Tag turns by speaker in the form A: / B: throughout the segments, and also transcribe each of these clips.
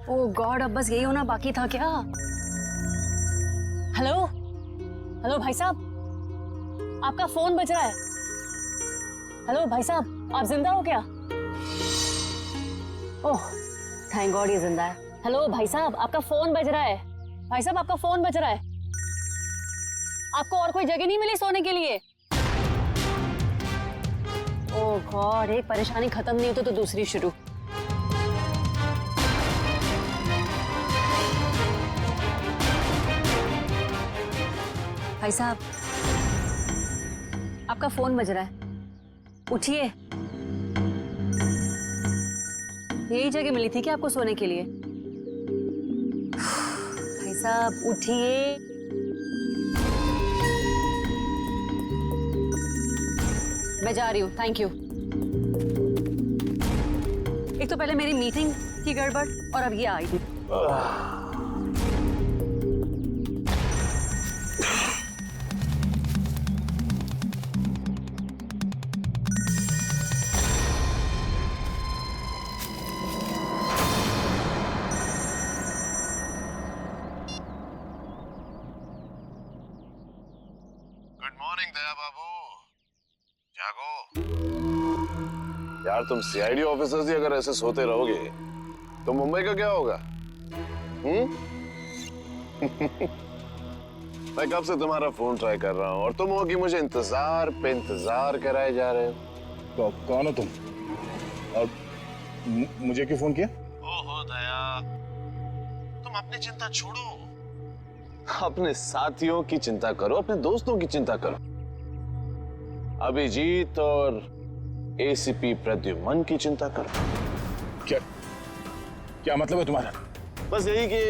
A: ओह God, अब बस यही होना बाकी था क्या? हेलो हेलो भाई साहब, आपका फोन बज रहा है। हेलो भाई साहब, आप जिंदा हो क्या? ओह थैंक गॉड ये जिंदा है। हेलो भाई साहब, आपका फोन बज रहा है। भाई साहब आपका फोन बज रहा है। आपको और कोई जगह नहीं मिली सोने के लिए? ओह गॉड, एक परेशानी खत्म नहीं होती तो दूसरी शुरू। भाई साहब आपका फोन बज रहा है, उठिए। यही जगह मिली थी क्या आपको सोने के लिए? भाई साहब उठिए। मैं जा रही हूँ, थैंक यू। एक तो पहले मेरी मीटिंग की गड़बड़ और अब ये आई थी।
B: गुड मॉर्निंग दया बाबू, जागो। यार तुम सीआईडी ऑफिसर्स ही अगर ऐसे सोते रहोगे तो मुंबई का क्या होगा? मैं कब से तुम्हारा फोन ट्राई कर रहा हूँ और तुम हो कि मुझे इंतजार पे इंतजार कराए जा रहे हो।
C: तो कौन हो तुम और मुझे क्यों फोन किया?
B: ओहो दया, तुम अपनी चिंता छोड़ो, अपने साथियों की चिंता करो, अपने दोस्तों की चिंता करो। अभिजीत और एसीपी प्रद्युमन की चिंता करो।
C: क्या क्या मतलब है तुम्हारा?
B: बस यही कि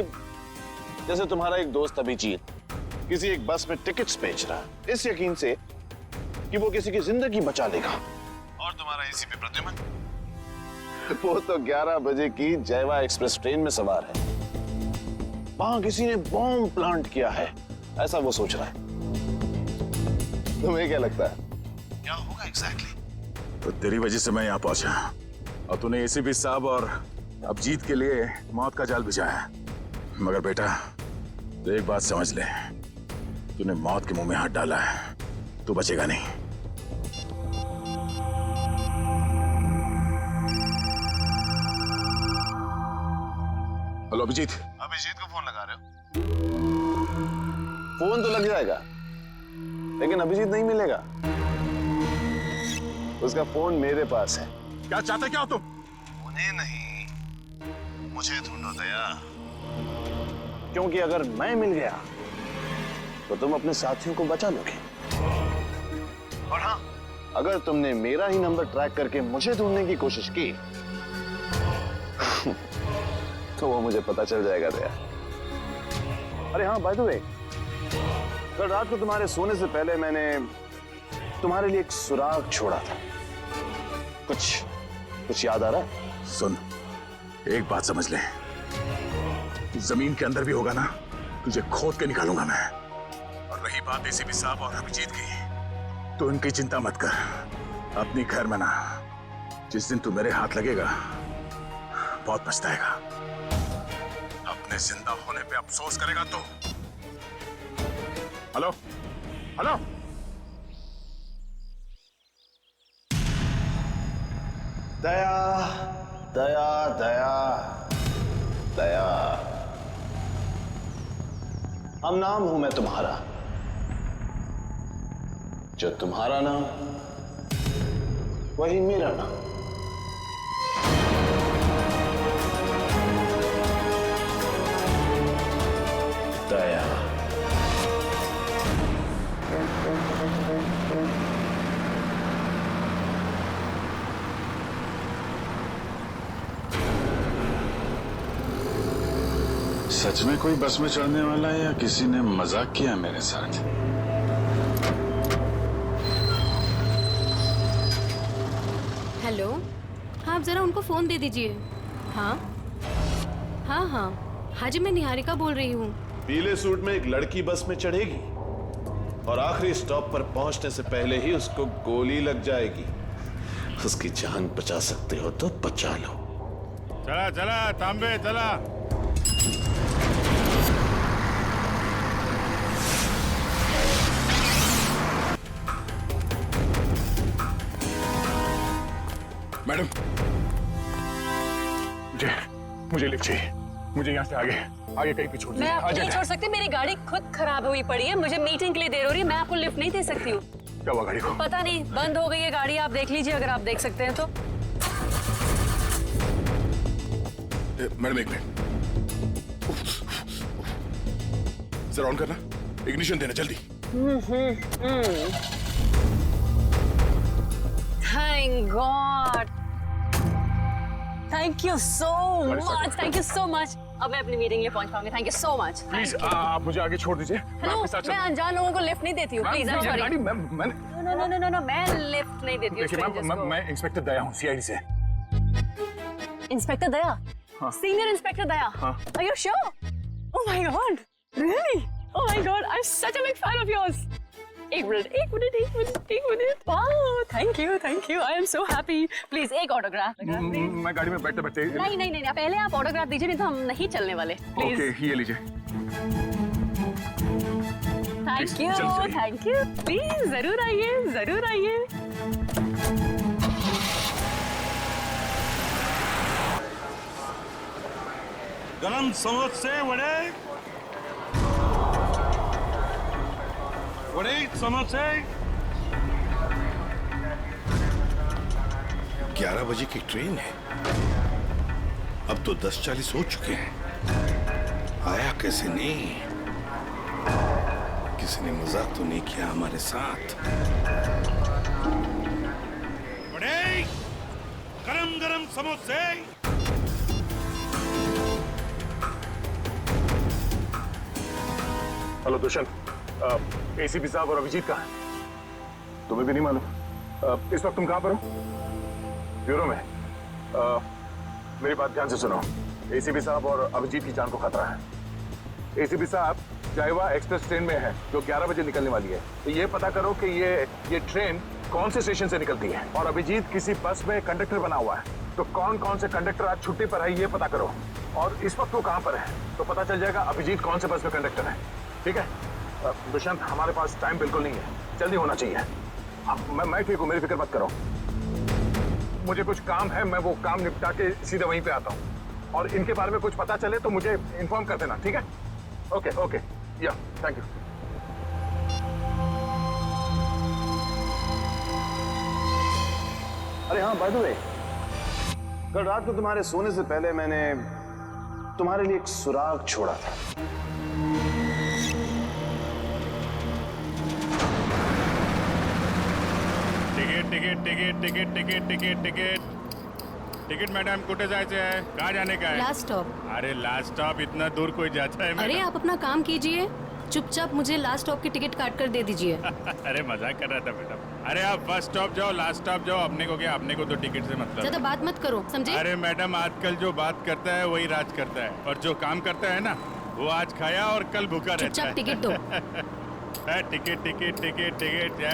B: जैसे तुम्हारा एक दोस्त अभिजीत किसी एक बस में टिकट्स बेच रहा है इस यकीन से कि वो किसी की जिंदगी बचा लेगा, और तुम्हारा एसीपी प्रद्युमन वो तो 11 बजे की जयवा एक्सप्रेस ट्रेन में सवार है, वहां किसी ने बॉम्ब प्लांट किया है ऐसा वो सोच रहा है। तुम्हें क्या लगता है क्या होगा एग्जैक्टली?
C: तो तेरी वजह से मैं यहाँ पहुंचा और तूने एसीपी साहब और अभिजीत के लिए मौत का जाल बिछाया। मगर बेटा तो एक बात समझ ले, तूने मौत के मुंह में हाथ डाला है, तू बचेगा नहीं। हेलो अभिजीत।
B: अभिजीत को फोन लगा रहे हो? फोन तो लग जाएगा लेकिन अभिजीत नहीं मिलेगा, उसका फोन मेरे पास है।
C: क्या चाहते क्या हो तुम?
B: उन्हें नहीं मुझे ढूंढो दया, क्योंकि अगर मैं मिल गया तो तुम अपने साथियों को बचा लोगे, और हाँ अगर तुमने मेरा ही नंबर ट्रैक करके मुझे ढूंढने की कोशिश की तो वो मुझे पता चल जाएगा दया। अरे हाँ बाय द वे, कल रात को तुम्हारे सोने से पहले मैंने तुम्हारे लिए एक सुराग छोड़ा था, कुछ याद आ रहा है?
C: सुन, एक बात समझ ले, जमीन के अंदर भी होगा ना, तुझे खोद के निकालूंगा मैं। और रही बात एसीपी साहब और अभिजीत की, तो इनकी चिंता मत कर, अपनी खैर मना। जिस दिन तू मेरे हाथ लगेगा बहुत पछताएगा, अपने जिंदा होने पे अफसोस करेगा तो। Hello hello.
B: दया दया दया दया, अब नाम हूं मैं तुम्हारा, जो तुम्हारा नाम वही मेरा नाम। दया।
D: सच में कोई बस में चढ़ने वाला है या किसी ने मजाक किया मेरे साथ?
E: हेलो, हाँ आप जरा उनको फोन दे दीजिए। हाँ हाँ हाँ हाँ जी, मैं निहारिका बोल रही हूँ।
B: पीले सूट में एक लड़की बस में चढ़ेगी और आखिरी स्टॉप पर पहुंचने से पहले ही उसको गोली लग जाएगी। उसकी जान बचा सकते हो तो बचा लो।
F: चला चला तांबे चला।
C: मैडम, मुझे लिफ्ट चाहिए। मुझे यहाँ से आगे कहीं भी छोड़
A: मैं
C: दीजिए।
A: आपको नहीं
C: जाइए।
A: छोड़ सकती, मेरी गाड़ी खुद खराब हुई पड़ी है, मुझे मीटिंग के लिए देर हो रही है, मैं आपको लिफ्ट नहीं दे सकती हूँ।
C: क्या हुआ गाड़ी को?
A: पता नहीं, बंद हो गई है गाड़ी, आप देख लीजिए अगर आप देख सकते हैं तो।
C: मैडम एक मिनट, जरा ऑन करना, इग्निशन देना जल्दी।
A: Thank God, thank you so much, thank you so much. अब मैं अपनी मीटिंग में पहुंच पाऊंगी, thank you so much.
C: Please आप मुझे आगे छोड़ दीजिए। मैं
A: हेलो,
C: आपके साथ
A: मैं अनजान लोगों को लिफ्ट नहीं देती हूँ, प्लीज। I am sorry.
C: गाड़ी मैं
A: नो, मैं लिफ्ट नहीं देती हूँ
C: देखिए
A: strangers को।
C: मैं इंस्पेक्टर दया हूँ, सीआईडी से।
A: इंस्पेक्टर दया?
C: हाँ।
A: सीनियर इंस्पेक्टर दया?
C: हाँ।
A: Are you sure? Oh my God, really? Oh my God, I'm such a big fan of yours. एक minute. Wow, thank you. I am so happy. Please एक autograph लगा, please.
C: मैं गाड़ी में बैठते बैठते।
A: नहीं, पहले आप ऑटोग्राफ दीजिए, नहीं तो हम नहीं चलने वाले। Please.
C: ओके, ये लीजिए।
A: Thank you. Please जरूर आइए।
F: गरम समोसे वड़े समोसे।
G: 11 बजे की ट्रेन है, अब तो 10:40 हो चुके हैं। आया कैसे नहीं? किसी ने मजाक तो नहीं किया हमारे साथ?
F: वड़े गरम गरम समोसे।
C: हेलो दुष्यंत, एसीपी साहब और अभिजीत कहाँ हैं? तुम्हें भी नहीं मालूम? इस वक्त तुम कहाँ पर हो? ब्यूरो में। मेरी बात ध्यान से सुनो। एसीपी साहब और अभिजीत की जान को खतरा है। एसीपी साहब जायवा एक्सप्रेस ट्रेन में है जो 11 बजे निकलने वाली है। तो ये पता करो कि ये ट्रेन कौन से स्टेशन से निकलती है। और अभिजीत किसी बस में कंडक्टर बना हुआ है, तो कौन से कंडक्टर आज छुट्टी पर है ये पता करो। और इस वक्त वो कहाँ पर है तो पता चल जाएगा अभिजीत कौन से बस में कंडक्टर है। ठीक है दुष्यंत, हमारे पास टाइम बिल्कुल नहीं है, जल्दी होना चाहिए। मैं ठीक हूँ, मेरी फिक्र मत करो। मुझे कुछ काम है, मैं वो काम निपटा के सीधे वहीं पे आता हूँ। और इनके बारे में कुछ पता चले तो मुझे इन्फॉर्म कर देना, ठीक है? ओके, या थैंक यू।
B: अरे हाँ, बाय द वे, कल रात को तुम्हारे सोने से पहले मैंने तुम्हारे लिए एक सुराग छोड़ा था।
F: टिकट मैडम, कुठे जायचं आहे? कहाँ जाने का है?
E: Last stop.
F: अरे लास्ट स्टॉप इतना दूर कोई जाता है
E: अरे
F: मैडम?
E: आप अपना काम कीजिए, चुपचाप मुझे लास्ट स्टॉप की टिकट काट कर दे दीजिए।
F: अरे मजाक कर रहा था मैडम। अरे आप फर्स्ट स्टॉप जाओ, लास्ट स्टॉप जाओ, अपने को क्या, अपने को तो टिकट से मतलब
E: ज्यादा
F: है।
E: बात मत करो, समझे?
F: अरे मैडम, आजकल जो बात करता है वही राज करता है, और जो काम करता है ना वो आज खाया और कल भूखा रहता
E: चुपचाप
F: है।
E: टिकट दो।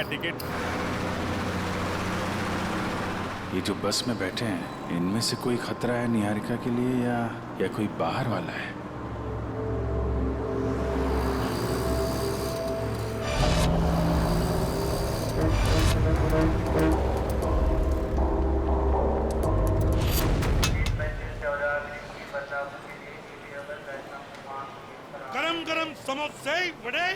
F: टिकट। ये जो बस में बैठे हैं, इनमें से कोई खतरा है निहारिका के लिए या कोई बाहर वाला है? गरम गरम समोसे वड़े।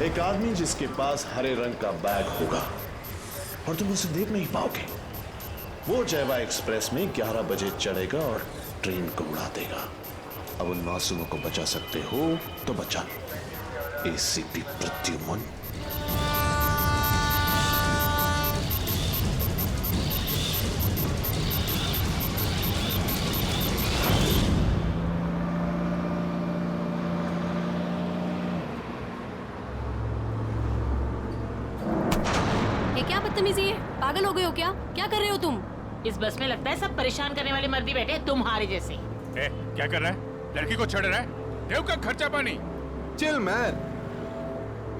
B: एक आदमी जिसके पास हरे रंग का बैग होगा और तुम उसे देख नहीं पाओगे, वो जयवा एक्सप्रेस में 11 बजे चढ़ेगा और ट्रेन को उड़ा देगा। अब उन मासूमों को बचा सकते हो तो बचा लो। एसीपी प्रद्युमन।
E: ये क्या बदतमीजी है? पागल हो गए हो क्या? क्या कर रहे हो तुम?
H: इस बस में लगता है सब परेशान करने वाले मर्दी बैठे हैं तुम्हारे जैसे।
F: क्या कर रहा है? लड़की को छेड़ रहा है? देव का खर्चा पानी।
H: चिल मैन,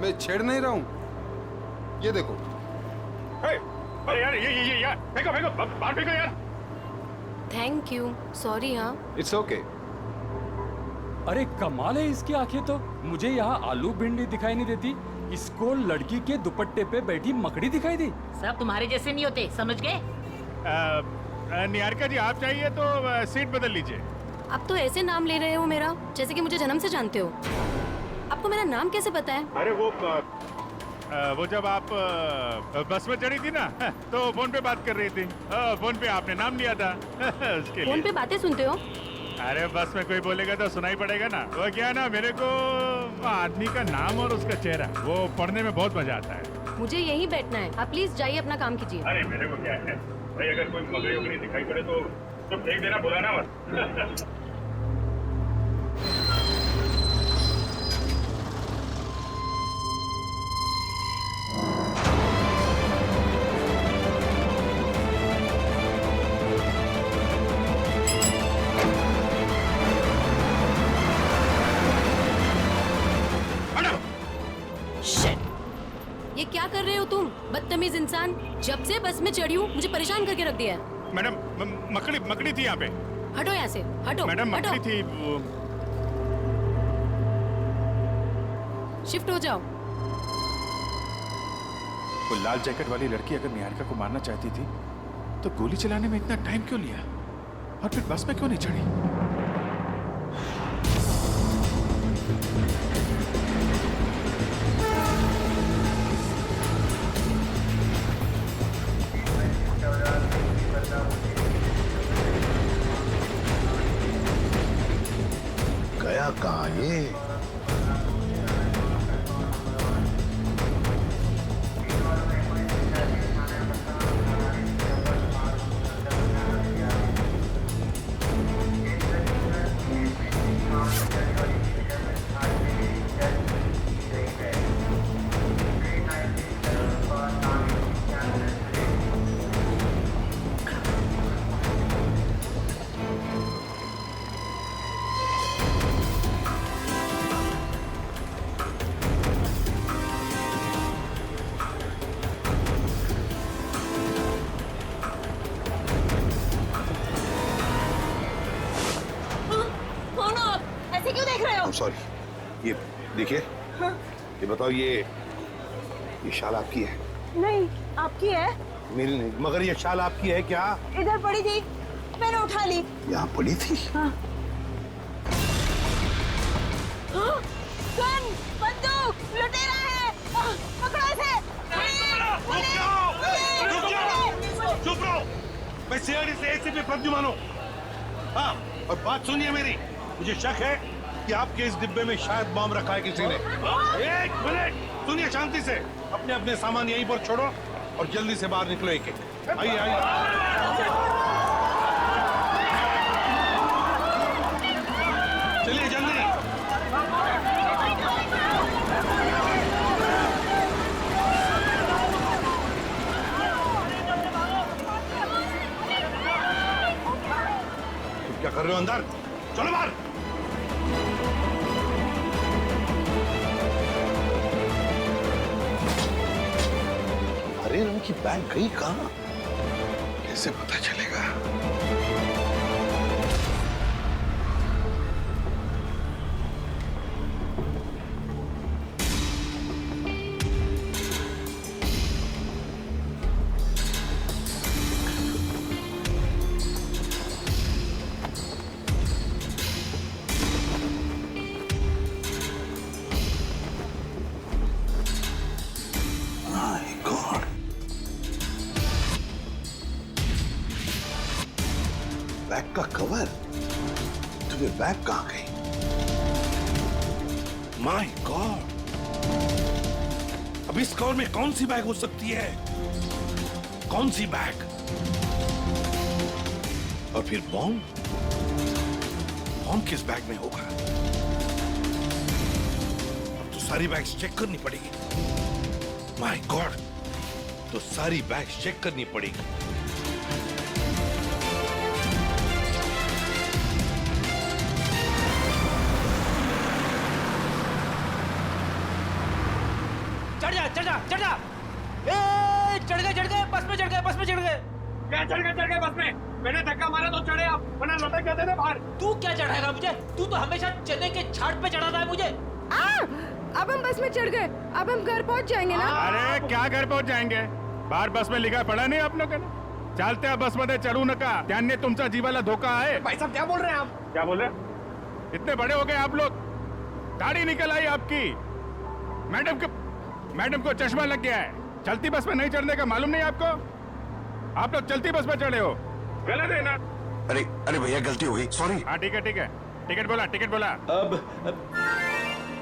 H: मैं छेड़ नहीं रहा हूं। ये देखो।
C: अरे यार ये यार फेंको फेंको बाहर फेंको यार।
E: Thank you. सॉरी। हाँ
H: इट्स ओके।
I: अरे कमाल है इसकी आंखें तो। मुझे यहाँ आलू भिंडी दिखाई नहीं देती, इसको लड़की के दुपट्टे पे बैठी मकड़ी दिखाई दी।
J: सब तुम्हारे जैसे नहीं होते, समझ गए?
F: निहारिका जी आप चाहिए तो सीट बदल लीजिए।
E: अब तो ऐसे नाम ले रहे हो मेरा जैसे कि मुझे जन्म से जानते हो। आपको मेरा नाम कैसे पता है?
F: अरे वो जब आप बस में चढ़ी थी ना तो फोन पे बात कर रही थी। फोन पे आपने नाम लिया था उसके
E: फोन
F: लिए।
E: पे बातें सुनते हो?
F: अरे बस में कोई बोलेगा तो सुनाई पड़ेगा ना। वो क्या ना, मेरे को आदमी का नाम और उसका चेहरा वो पढ़ने में बहुत मजा आता है।
E: मुझे यहीं बैठना है। आप प्लीज जाइए, अपना काम कीजिए।
C: अरे मेरे को क्या है भाई, अगर कोई मकड़ी उकड़ी दिखाई पड़े तो फेंक देना, बुलाना मत।
E: ये क्या कर रहे हो तुम, बदतमीज इंसान? जब से बस में चढ़ी हूँ मुझे परेशान करके रख दिया है।
F: मैडम मकड़ी थी यहाँ पे।
E: हटो यहाँ से, हटो।
F: मैडम
E: हटो।
F: मकड़ी थी वो।
E: शिफ्ट हो जाओ।
F: वो लाल जैकेट वाली लड़की अगर निहारिका को मारना चाहती थी तो गोली चलाने में इतना टाइम क्यों लिया, और फिर बस में क्यों नहीं चढ़ी?
B: गया कहाँ ये?
G: सॉरी, ये देखिए। ये बताओ, ये शाल आपकी है?
A: नहीं, आपकी है।
G: मेरी नहीं, मगर ये शाल आपकी है क्या?
A: इधर पड़ी थी, मैंने उठा ली।
G: यहाँ पड़ी थी?
A: हाँ। गन, बंदूक, लुटेरा है। पकड़ो इसे।
G: चुप रहो। मैं सीआईडी से एसीपी प्रद्युमन हूँ। हाँ, और बात सुनिए मेरी। मुझे शक है कि आपके इस डिब्बे में शायद बम रखा है किसी ने। एक मिनट सुनिए शांति से। अपने अपने सामान यहीं पर छोड़ो और जल्दी से बाहर निकलो। एक एक आइए आइए। चलिए जल्दी। तुम क्या कर रहे हो अंदर? चलो बाहर।
B: हरे रंग की बैग गई कहाँ? कैसे पता चलेगा? बैग का कवर? तुम्हें बैग कहाँ गई?
G: माय गॉड, अब इस कवर में कौन सी बैग हो सकती है? कौन सी बैग? और फिर बॉम्ब? बॉम्ब किस बैग में होगा? अब तो सारी बैग्स चेक करनी पड़ेगी। माय गॉड, तो सारी बैग्स चेक करनी पड़ेगी।
K: चढ़ जा चढ़ जा चढ़ जा। ए चढ़ गए बस में चढ़ गए बस में चढ़ गए।
F: क्या चढ़ गए बस में? मैंने धक्का मारा तो चढ़े आप, वरना लटक जाते थे बाहर।
K: तू क्या चढ़ाएगा मुझे? तू तो हमेशा चने के छाट पे चढ़ाता है मुझे।
E: अब हम बस में चढ़ गए, अब हम घर पहुंच जाएंगे ना।
F: अरे क्या घर पहुंच जाएंगे? बाहर बस में लिखा पड़ा नहीं आप लोगों ने? चालते हैं बस मध्ये चढ़ू नका, त्यांने तुमचा जीवाला धोका है।
G: भाई साहब क्या बोल रहे हैं आप?
F: क्या बोले? इतने बड़े हो गए आप लोग, दाढ़ी निकल आई आपकी। मैडम को चश्मा लग गया है। चलती बस में नहीं चढ़ने का मालूम नहीं आपको? आप लोग चलती बस में चढ़े हो, गलत है ना?
G: अरे भैया गलती हो गई, सॉरी।
F: हाँ ठीक है टिकट बोला।
K: अब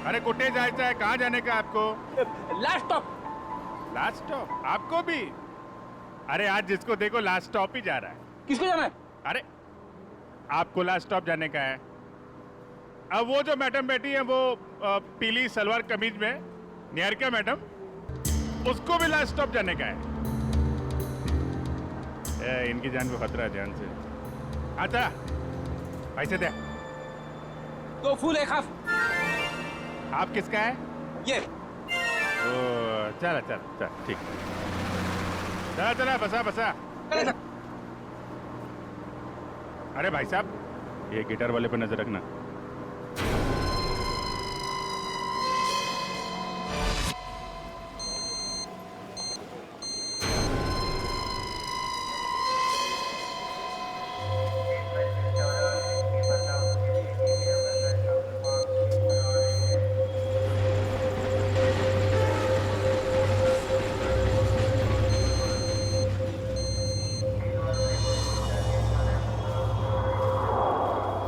F: अरे कुटे जायचं है, कहाँ जाने का आपको?
K: लास्ट
F: स्टॉप आपको भी? अरे आज जिसको देखो लास्ट स्टॉप ही जा रहा है।
K: किसको जाना है?
F: अरे आपको लास्ट स्टॉप जाने का है। अब वो जो मैडम बैठी है वो पीली सलवार कमीज में, निहारिका मैडम, उसको भी लास्ट स्टॉप जाने का है। इनकी जान को खतरा है, ध्यान से। अच्छा पैसे दे।
K: 2 फूल 1 हाफ।
F: आप किसका है?
K: ये
F: चला ठीक। चला बसा। अरे भाई साहब, ये गिटार वाले पे नजर रखना।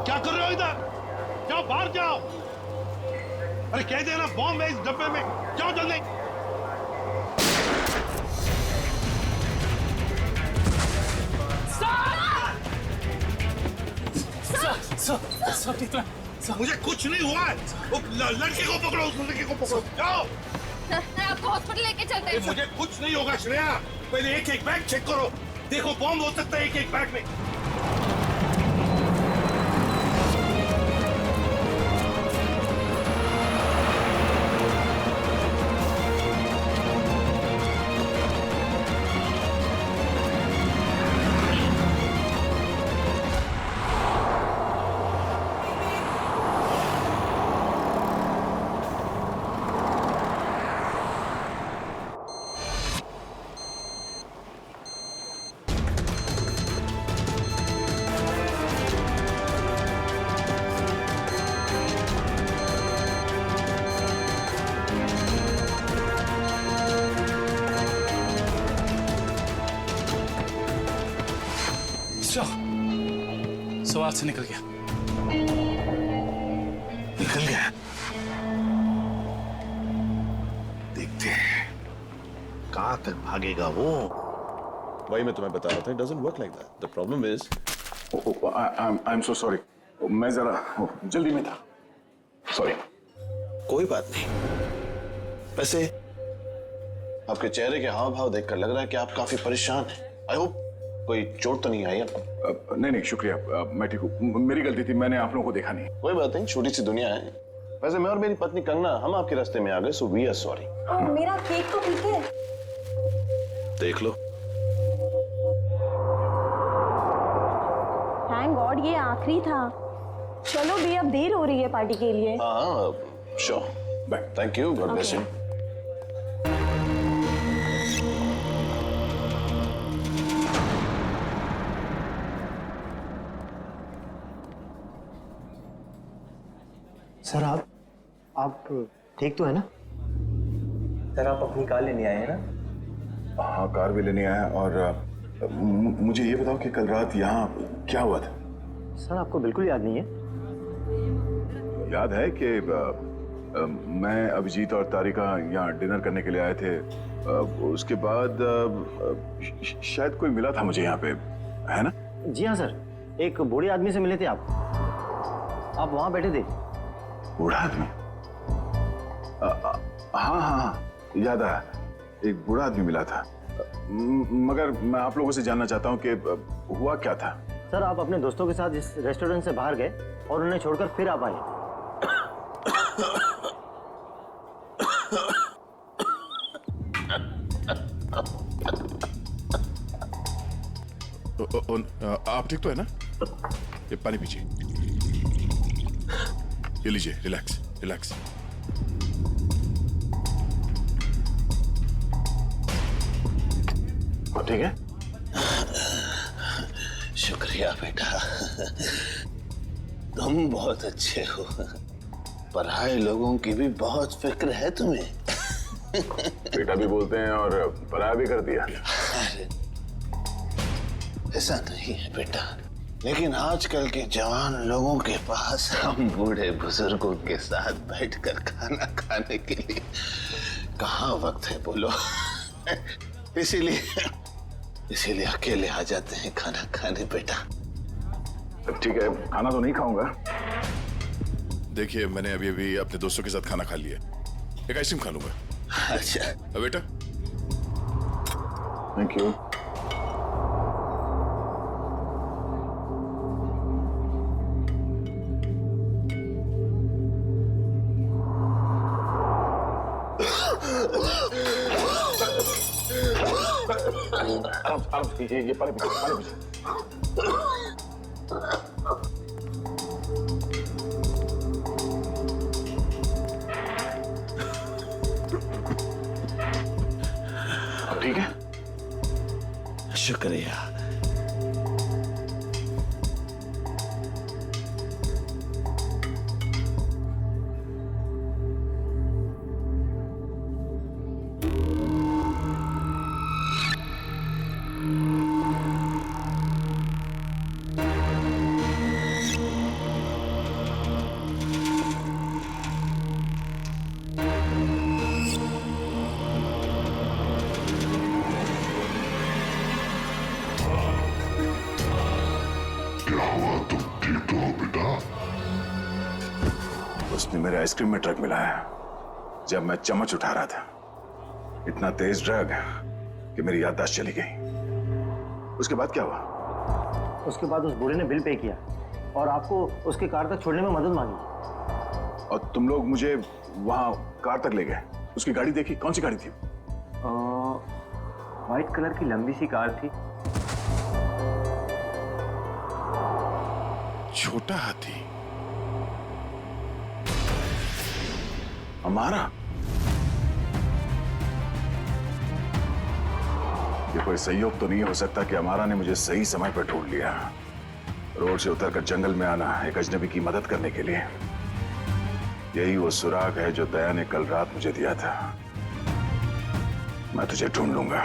G: क्या कर रहे हो इधर? जाओ बाहर जाओ। अरे कह देना बॉम्ब है इस डब्बे में, जाओ जल्दी। मुझे कुछ नहीं हुआ है। वो लड़के को पकड़ो, उस लड़के को पकड़ो, जाओ।
E: आपको हॉस्पिटल लेके चलते हैं।
G: मुझे कुछ नहीं होगा श्रेया। पहले एक बैग चेक करो, देखो बॉम्ब हो सकता है एक बैग में।
C: सवाल से निकल गया।
B: देखते हैं कहां तक भागेगा वो। वही मैं तुम्हें बता रहा था, it doesn't work like that. The problem is,
C: I'm so sorry. मैं जरा जल्दी में था, सॉरी।
B: कोई बात नहीं। वैसे आपके चेहरे के हाव भाव देखकर लग रहा है कि आप काफी परेशान हैं। आई होप कोई चोट तो नहीं आई आपको?
C: नहीं शुक्रिया, मैं ठीक हूँ। मेरी गलती थी, मैंने आप लोगों को देखा नहीं।
B: कोई बात नहीं, छोटी सी दुनिया है। वैसे मैं और मेरी पत्नी कंगना, हम आपके रास्ते में आ गए, सो वी आर सॉरी।
A: मेरा केक तो ठीक है।
B: देख लो।
A: थैंक गॉड ये आखिरी था। चलो भी, अब देर हो रही है पार्टी के लिए।
B: हाँ sure, bye. Thank you, god bless you.
L: Sir आप ठीक तो है ना? सर आप अपनी कार लेने आए हैं ना?
C: हाँ कार भी लेने आया। और मुझे ये बताओ कि कल रात यहाँ क्या हुआ था?
L: सर आपको बिल्कुल याद नहीं है?
C: याद है कि मैं, अभिजीत और तारिका यहाँ डिनर करने के लिए आए थे। उसके बाद शायद कोई मिला था मुझे यहाँ पे, है ना?
L: जी हाँ सर, एक बूढ़े आदमी से मिले थे आप वहाँ बैठे थे।
C: बूढ़ा आदमी? हाँ, याद आया, एक बूढ़ा आदमी मिला था। मगर मैं आप लोगों से जानना चाहता हूँ कि हुआ क्या था?
L: सर आप अपने दोस्तों के साथ इस रेस्टोरेंट से बाहर गए और उन्हें छोड़कर फिर आप आए।
C: आप ठीक तो है ना? ये पानी पीजिए। ये लीजिए, रिलैक्स रिलैक्स।
B: ठीक है? शुक्रिया बेटा, तुम बहुत अच्छे हो। पराये लोगों की भी बहुत फिक्र है तुम्हें।
C: बेटा भी बोलते हैं और पराया भी कर दिया।
B: अरे ऐसा नहीं है बेटा, लेकिन आजकल के जवान लोगों के पास हम बूढ़े बुजुर्गों के साथ बैठकर खाना खाने के लिए कहाँ वक्त है बोलो। इसीलिए अकेले आ जाते हैं खाना खाने बेटा।
C: ठीक है, खाना तो नहीं खाऊंगा। देखिए, मैंने अभी अभी अपने दोस्तों के साथ खाना खा लिया, एक आइसक्रीम खा लूंगा।
B: अच्छा
C: बेटा, थैंक यू। आराम से, ये पानी पीजिए। ठीक है?
B: शुक्रिया।
C: उसने मेरे आइसक्रीम में ड्रग मिलाया जब मैं चम्मच उठा रहा था। इतना तेज ड्रग कि मेरी याददाश्त चली गई। उसके बाद क्या हुआ?
L: उसके बाद उस बूढ़े ने बिल पे किया और आपको उसके कार तक छोड़ने में मदद मांगी।
C: और तुम लोग मुझे वहां कार तक ले गए। उसकी गाड़ी देखी? कौन सी गाड़ी थी?
L: व्हाइट कलर की लंबी सी कार थी।
C: छोटा हाथी हमारा? ये कोई संयोग तो नहीं हो सकता कि हमारा ने मुझे सही समय पर ढूंढ लिया। रोड से उतरकर जंगल में आना एक अजनबी की मदद करने के लिए। यही वो सुराग है जो दया ने कल रात मुझे दिया था। मैं तुझे ढूंढ लूंगा।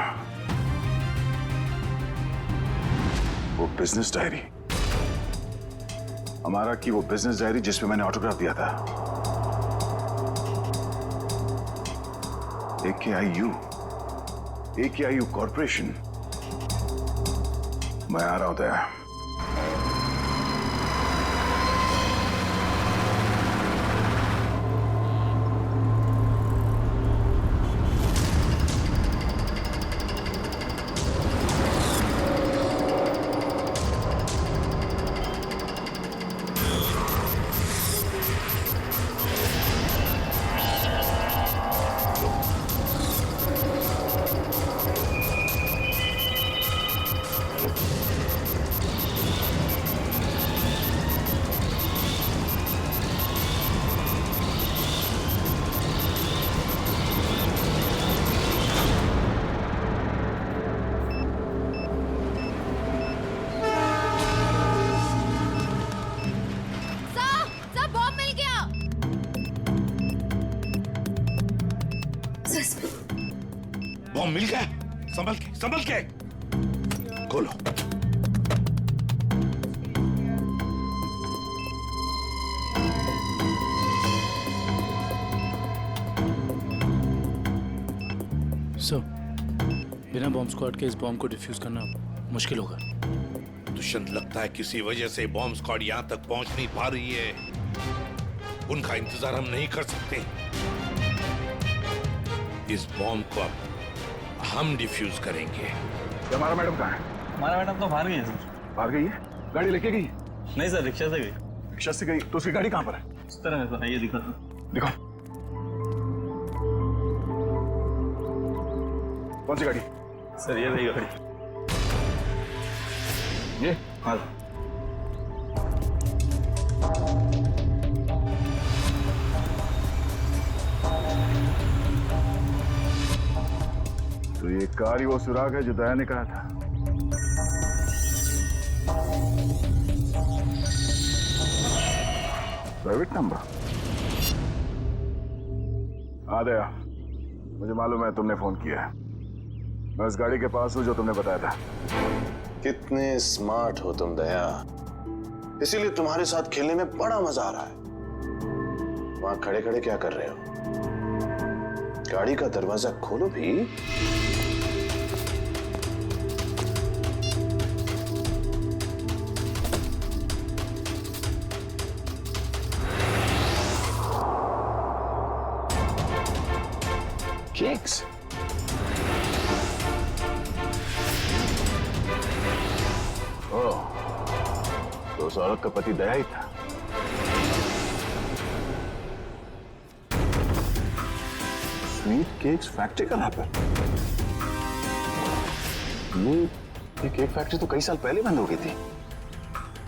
C: वो बिजनेस डायरी, हमारा की वो बिजनेस डायरी जिसमें मैंने ऑटोग्राफ दिया था। AKIU corporation. मैं आ रहा हूं दया।
G: बॉम्ब मिल गया। संभल के खोलो।
K: सर, बिना बॉम्ब स्क्वाड के इस बॉम्ब को डिफ्यूज करना मुश्किल होगा।
G: दुष्यंत, लगता है किसी वजह से बॉम्ब स्क्वाड यहाँ तक पहुंच नहीं पा रही है। उनका इंतजार हम नहीं कर सकते। इस बॉम्ब को अब हम डिफ्यूज करेंगे।
C: हमारा मैडम कहाँ है?
L: हमारा मैडम तो बाहर गई है सर।
C: बाहर गई है? गाड़ी लेके गई?
L: नहीं सर, रिक्शा से गई।
C: रिक्शा से गई? तो उसकी गाड़ी कहाँ पर है?
L: इस तरह है सर, ये दिखाता।
C: दिखाओ। कौन सी गाड़ी?
L: सर ये रही गाड़ी।
B: ये हाँ। तो ये कार ही वो सुराग है जो दया ने कहा था। Private number. हाँ दया, मुझे मालूम है तुमने फोन किया है। मैं उस गाड़ी के पास हूं जो तुमने बताया था। कितने स्मार्ट हो तुम दया, इसीलिए तुम्हारे साथ खेलने में बड़ा मजा आ रहा है। वहां खड़े खड़े क्या कर रहे हो? गाड़ी का दरवाजा खोलो भी। केक्स। ओह, तो उस औरत का पति दया ही था। स्वीट केक्स फैक्ट्री का नाम है। ये केक फैक्ट्री तो कई साल पहले बंद हो गई थी,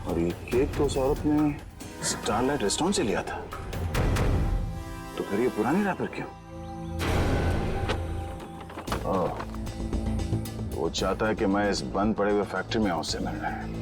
B: और ये केक तो उस औरत ने स्टारलाइट रेस्टोरेंट से लिया था। तो फिर ये पुरानी रैपर क्यों? वो चाहता है कि मैं इस बंद पड़े हुए फैक्ट्री में आऊं उससे मिलने।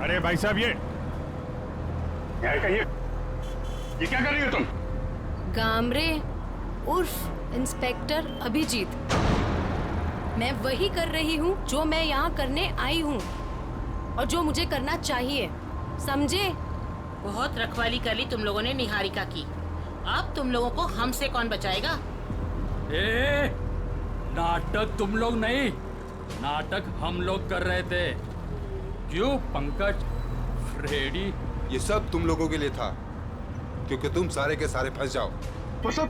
F: अरे भाई साहब, ये क्या कर रही हो तुम?
E: गामरे उर्फ इंस्पेक्टर अभिजीत, मैं वही कर रही हूँ जो मैं यहाँ करने आई हूँ और जो मुझे करना चाहिए, समझे?
J: बहुत रखवाली कर ली तुम लोगों ने निहारिका की। अब तुम लोगों को हमसे कौन बचाएगा?
I: नाटक तुम लोग नहीं, नाटक हम लोग कर रहे थे। क्यों पंकज, फ्रेडी?
H: ये सब तुम लोगों के लिए था, क्योंकि तुम सारे के सारे फंस जाओ।
B: तो सब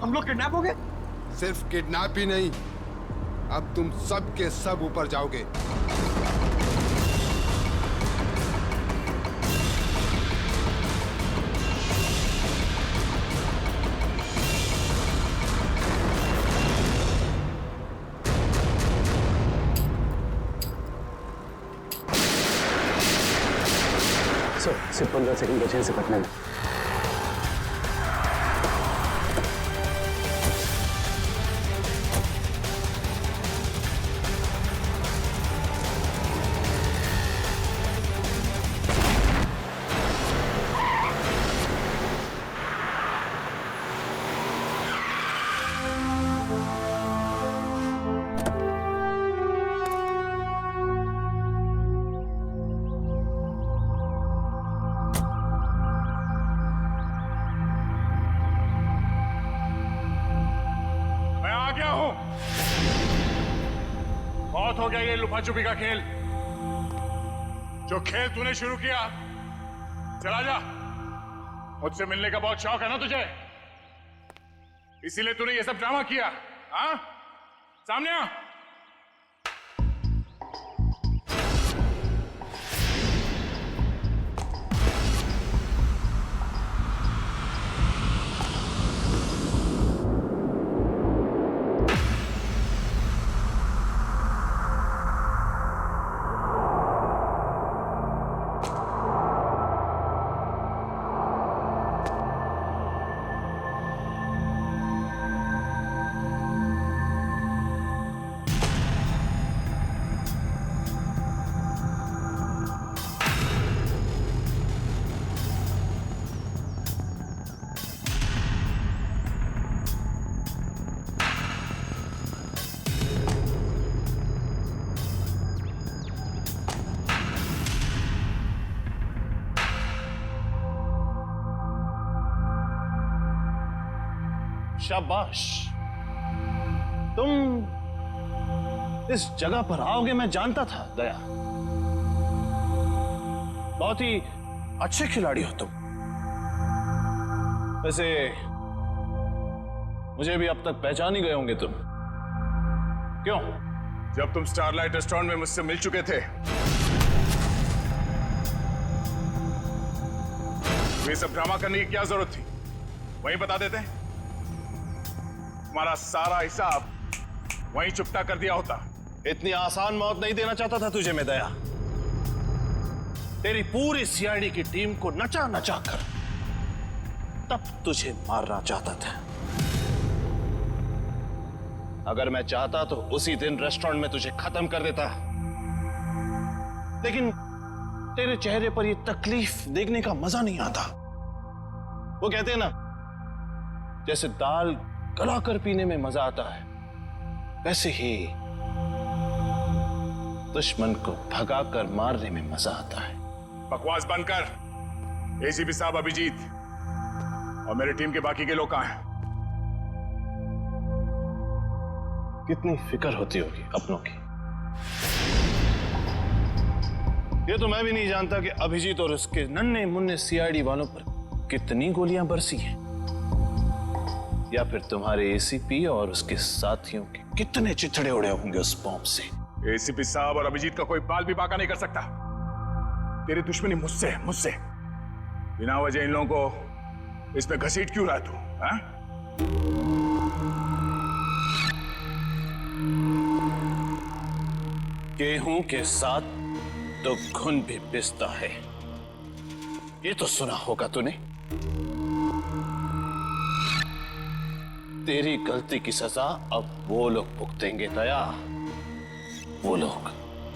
B: हम लोग किडनैप हो गए?
H: सिर्फ किडनैप ही नहीं, अब तुम सब के सब ऊपर जाओगे।
L: सिर्फ 15 सेकंड बचे से पटने में।
F: बहुत हो गया ये लुका छुपी का खेल। जो खेल तूने शुरू किया, चला जा। मुझसे मिलने का बहुत शौक है ना तुझे, इसीलिए तूने ये सब ड्रामा किया। हाँ, सामने आ।
B: शाबाश। तुम इस जगह पर आओगे मैं जानता था दया। बहुत ही अच्छे खिलाड़ी हो तुम। वैसे मुझे भी अब तक पहचान ही गए होंगे तुम। क्यों?
C: जब तुम स्टारलाइट रेस्टोरेंट में मुझसे मिल चुके थे, ये सब ड्रामा करने की क्या जरूरत थी? वहीं बता देते। तुम्हारा सारा हिसाब वहीं चुपता कर दिया होता।
B: इतनी आसान मौत नहीं देना चाहता था तुझे मैं दया। तेरी पूरी सीआईडी की टीम को नचा नचा कर तब तुझे मारना चाहता था। अगर मैं चाहता तो उसी दिन रेस्टोरेंट में तुझे खत्म कर देता, लेकिन तेरे चेहरे पर यह तकलीफ देखने का मजा नहीं आता। वो कहते हैं ना, जैसे दाल गलाकर पीने में मजा आता है, वैसे ही दुश्मन को भगाकर मारने में मजा आता है।
C: बकवास बंद कर। एसीपी साहब अभिजीत और मेरी टीम के बाकी के लोग कहां हैं?
B: कितनी फिक्र होती होगी अपनों की। ये तो मैं भी नहीं जानता कि अभिजीत और उसके नन्हे मुन्ने सीआईडी वालों पर कितनी गोलियां बरसी हैं, या फिर तुम्हारे एसीपी और उसके साथियों के कितने चिथड़े उड़े होंगे उस बॉम्ब से।
C: एसीपी साहब और अभिजीत का कोई बाल भी बाका नहीं कर सकता। तेरी दुश्मनी मुझसे मुझसे बिना वजह इन लोगों को इसमें घसीट क्यों रहा तू? हाँ?
B: गेहूं के साथ तो घुन भी पिसता है, ये तो सुना होगा तूने। तेरी गलती की सजा अब वो लोग भुगतेंगे दया, वो लोग।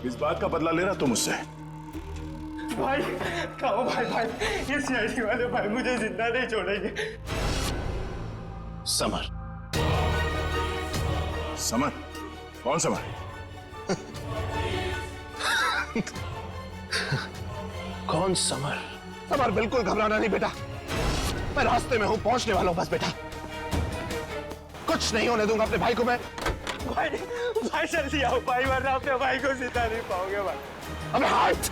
C: इस बात का बदला ले रहा तू मुझसे?
L: भाई कहो भाई, ये सीआईडी वाले भाई मुझे जिंदा नहीं छोड़ेंगे।
B: समर।
C: समर? कौन समर?
B: कौन समर? समर, बिल्कुल घबराना नहीं बेटा, मैं रास्ते में हूं, पहुंचने वाला हूं बस बेटा। कुछ नहीं होने दूंगा अपने भाई को मैं।
L: भाई जल्दी आओ भाई, वरना अपने भाई को जिंदा नहीं पाओगे भाई।
B: अबे हाथ!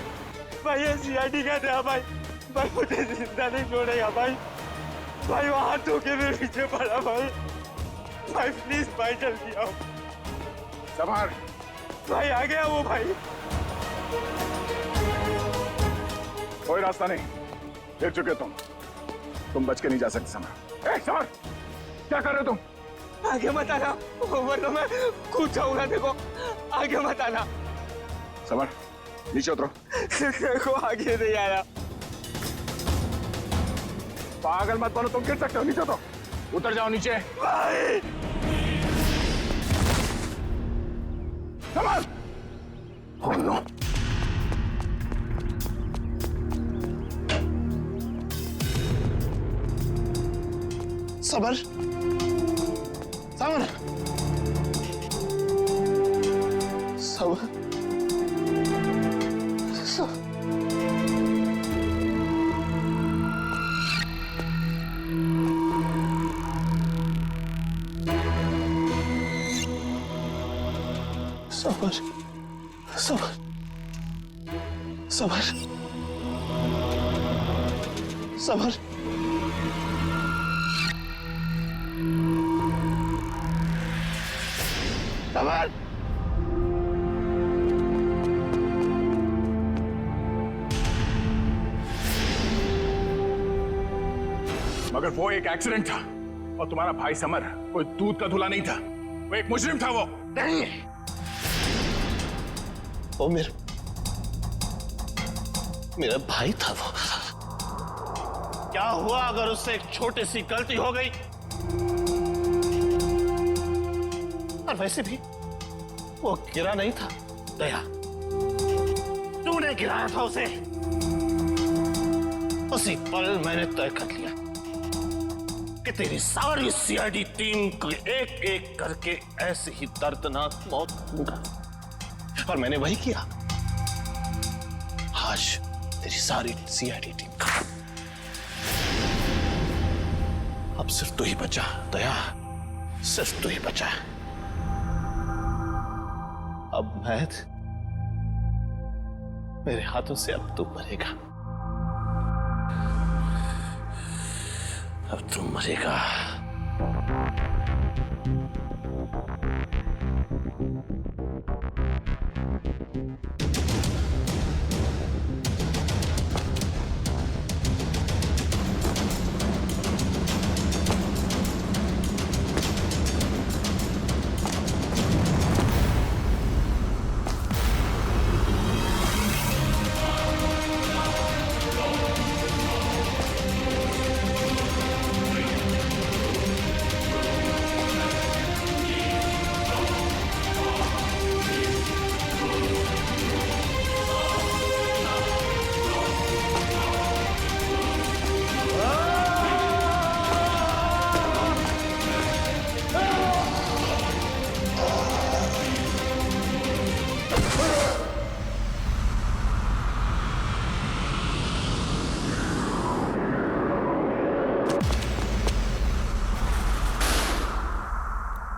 L: भाई ये सीआईडी का था भाई मुझे जिंदा नहीं छोड़ेगा भाई। भाई वो हाथ धो के मेरे पीछे पड़ा भाई प्लीज भाई जल्दी आओ।
C: समर!
L: भाई आ गया वो भाई।
C: कोई रास्ता नहीं, गिर चुके तुम बच के नहीं जा सकते। समर! समर, क्या कर रहे हो तुम?
L: आगे मत आना, वरना मैं कूद जाऊंगा। देखो आगे मत आना।
C: समर, नीचे उतरो।
L: देखो आगे नहीं आया।
C: पागल मत बनो, तुम गिर सकते हो। नीचे उतर जाओ नीचे।
L: भाई
C: summer! Oh no!
B: Summer! Summer! Summer! Summer! Summer! Summer! Summer! Summer!
C: मगर वो एक एक्सीडेंट था और तुम्हारा भाई समर कोई दूध का धुला नहीं था, वो एक मुजरिम था। वो
B: नहीं, वो मेरा भाई था। वो क्या हुआ अगर उससे एक छोटी सी गलती हो गई? और वैसे भी वो गिरा नहीं था दया, तूने गिराया था उसे। उसी पल मैंने तय कर लिया कि तेरी सारी सीआईडी टीम को एक एक करके ऐसे ही दर्दनाक मौत दूंगा, और मैंने वही किया। आज तेरी सारी सीआईडी टीम खत्म। अब सिर्फ तू ही बचा दया। सिर्फ तू ही बचा है। अब महद, मेरे हाथों से अब तू मरेगा, अब तू मरेगा।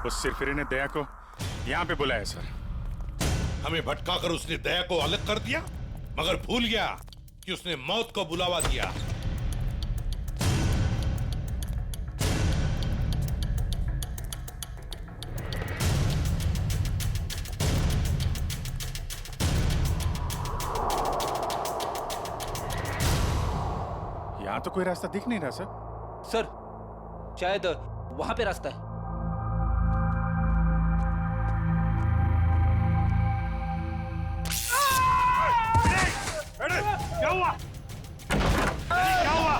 F: उस सिरफिरे ने दया को यहाँ पे बुलाया सर।
G: हमें भटकाकर उसने दया को अलग कर दिया, मगर भूल गया कि उसने मौत को बुलावा दिया।
F: यहाँ तो कोई रास्ता दिख नहीं रहा सर।
L: सर शायद वहां पे रास्ता है।
F: क्या हुआ? क्या हुआ?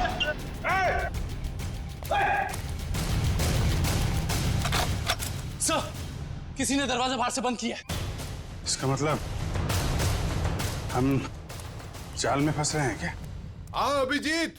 K: सर, किसी ने दरवाजा बाहर से बंद किया है।
D: इसका मतलब हम जाल में फंस रहे हैं क्या?
G: हाँ अभिजीत,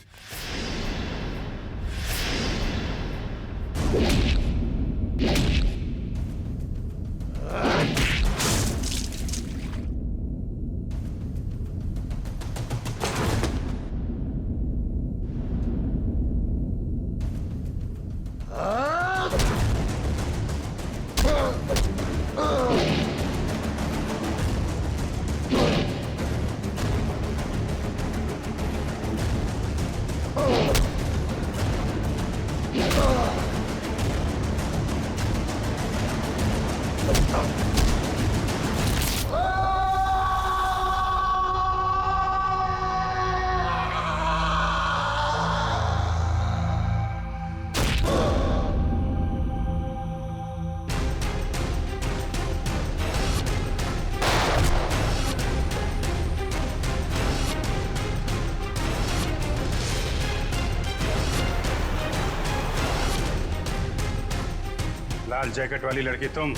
D: लाल जैकेट वाली लड़की तुम?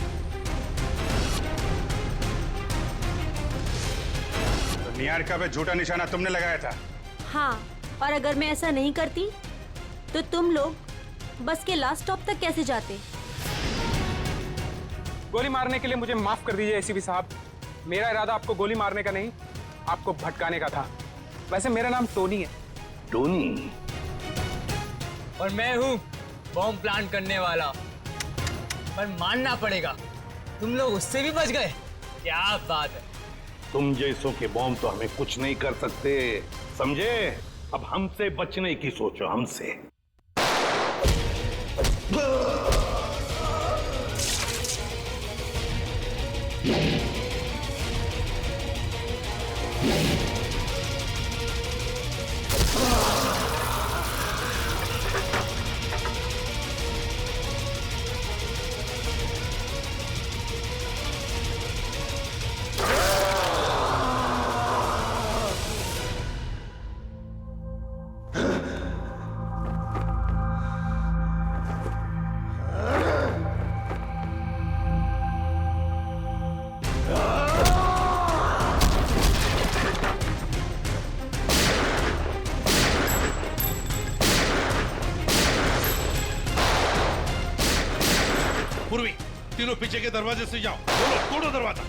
D: तो निहारिका पे झूठा निशाना तुमने लगाया था?
M: हाँ, और अगर मैं ऐसा नहीं करती तो तुम लोग बस के लास्ट स्टॉप तक कैसे जाते?
N: गोली मारने के लिए मुझे माफ कर दीजिए एसीपी साहब। मेरा इरादा आपको गोली मारने का नहीं, आपको भटकाने का था। वैसे मेरा नाम टोनी है।
B: टोनी?
L: और मैं हूँ बॉम्ब प्लांट करने वाला। पर मानना पड़ेगा, तुम लोग उससे भी बच गए। क्या बात है।
G: तुम जैसों के बॉम्ब तो हमें कुछ नहीं कर सकते, समझे? अब हमसे बचने की सोचो, हमसे। पूर्वी, तीनों पीछे के दरवाजे से जाओ। बोलो, तोड़ो दरवाजा।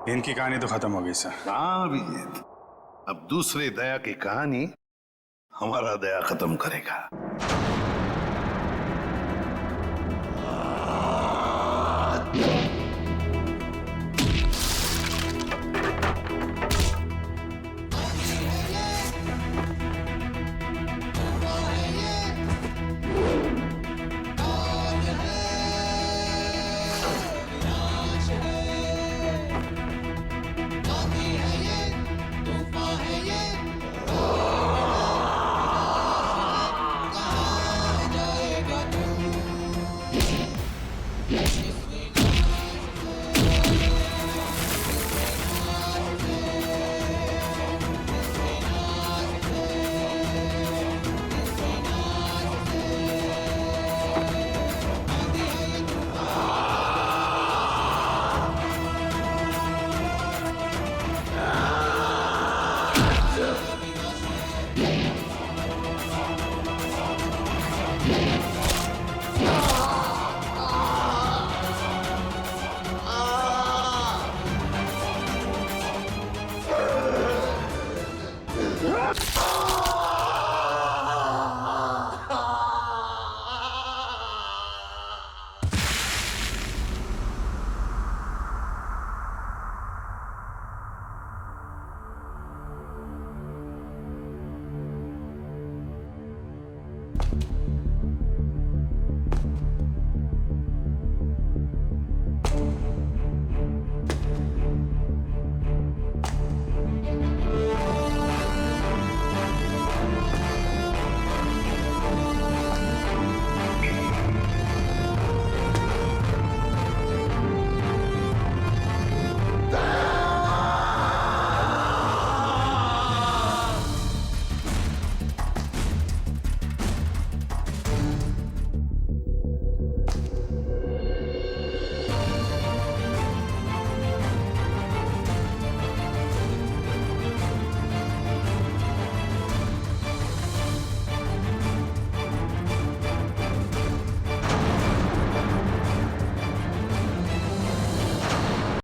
D: इनकी कहानी तो खत्म हो गई सर।
G: हाँ अभिजीत, अब दूसरे दया की कहानी हमारा दया खत्म करेगा।
O: Yeah.